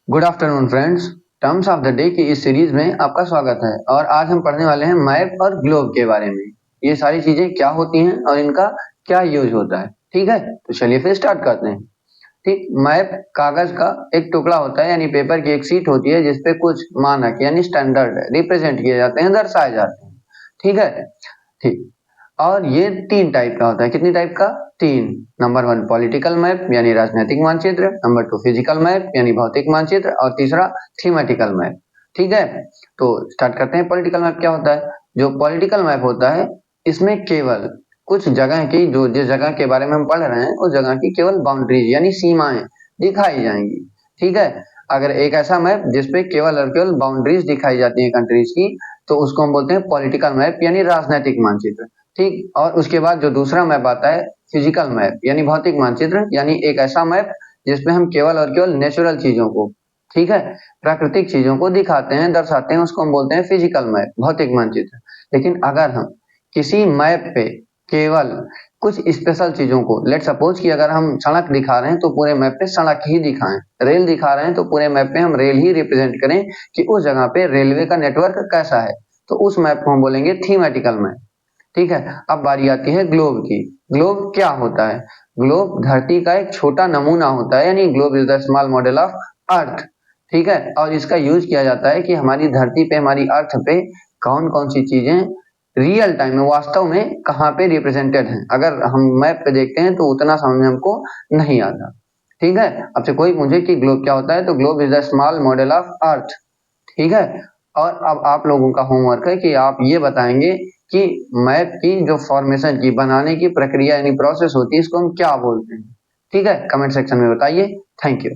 Good afternoon friends. Terms of the day की इस series में आपका स्वागत है और आज हम पढ़ने वाले हैं मैप और ग्लोब के बारे में। ये सारी चीजें क्या होती हैं और इनका क्या यूज होता है। ठीक है, तो चलिए फिर स्टार्ट करते हैं। ठीक, मैप कागज का एक टुकड़ा होता है, यानी पेपर की एक शीट होती है जिसपे कुछ मानक यानी स्टैंडर्ड रिप्रेजेंट किए जाते हैं, दर्शाए जाते हैं। ठीक है, ठीक। और ये तीन टाइप का होता है। कितनी टाइप का? तीन। नंबर वन पॉलिटिकल मैप यानी राजनीतिक मानचित्र, नंबर टू फिजिकल मैप यानी भौतिक मानचित्र, और तीसरा थीमेटिकल मैप। ठीक है, तो स्टार्ट करते हैं। पॉलिटिकल मैप क्या होता है? जो पॉलिटिकल मैप होता है इसमें केवल कुछ जगह की, जो जिस जगह के बारे में हम पढ़ रहे हैं उस जगह की केवल बाउंड्रीज यानी सीमाएं दिखाई जाएंगी। ठीक है, अगर एक ऐसा मैप जिसपे केवल और केवल बाउंड्रीज दिखाई जाती है कंट्रीज की, तो उसको हम बोलते हैं पॉलिटिकल मैप यानी राजनीतिक मानचित्र। ठीक, और उसके बाद जो दूसरा मैप आता है फिजिकल मैप यानी भौतिक मानचित्र, यानी एक ऐसा मैप जिसमें हम केवल और केवल नेचुरल चीजों को, ठीक है, प्राकृतिक चीजों को दिखाते हैं, दर्शाते हैं, उसको हम बोलते हैं फिजिकल मैप, भौतिक मानचित्र। लेकिन अगर हम किसी मैप पे केवल कुछ स्पेशल चीजों को, लेट सपोज कि अगर हम सड़क दिखा रहे हैं तो पूरे मैप पे सड़क ही दिखाएं, रेल दिखा रहे हैं तो पूरे मैप पे हम रेल ही रिप्रेजेंट करें कि उस जगह पे रेलवे का नेटवर्क कैसा है, तो उस मैप को हम बोलेंगे थीमेटिकल मैप। ठीक है, अब बारी आती है ग्लोब की। ग्लोब क्या होता है? ग्लोब धरती का एक छोटा नमूना होता है, यानी globe is the small model of earth. ठीक है, और इसका यूज किया जाता है कि हमारी धरती पे, हमारी अर्थ पे कौन कौन सी चीजें रियल टाइम में, वास्तव में कहाँ पे रिप्रेजेंटेड हैं। अगर हम मैप पे देखते हैं तो उतना समझ में हमको नहीं आता। ठीक है, अब से कोई पूछे कि ग्लोब क्या होता है, तो globe is the small model of earth. ठीक है, और अब आप लोगों का होमवर्क है कि आप ये बताएंगे कि मैप की जो फॉर्मेशन की, बनाने की प्रक्रिया यानी प्रोसेस होती है, इसको हम क्या बोलते हैं। ठीक है, कमेंट सेक्शन में बताइए। Thank you.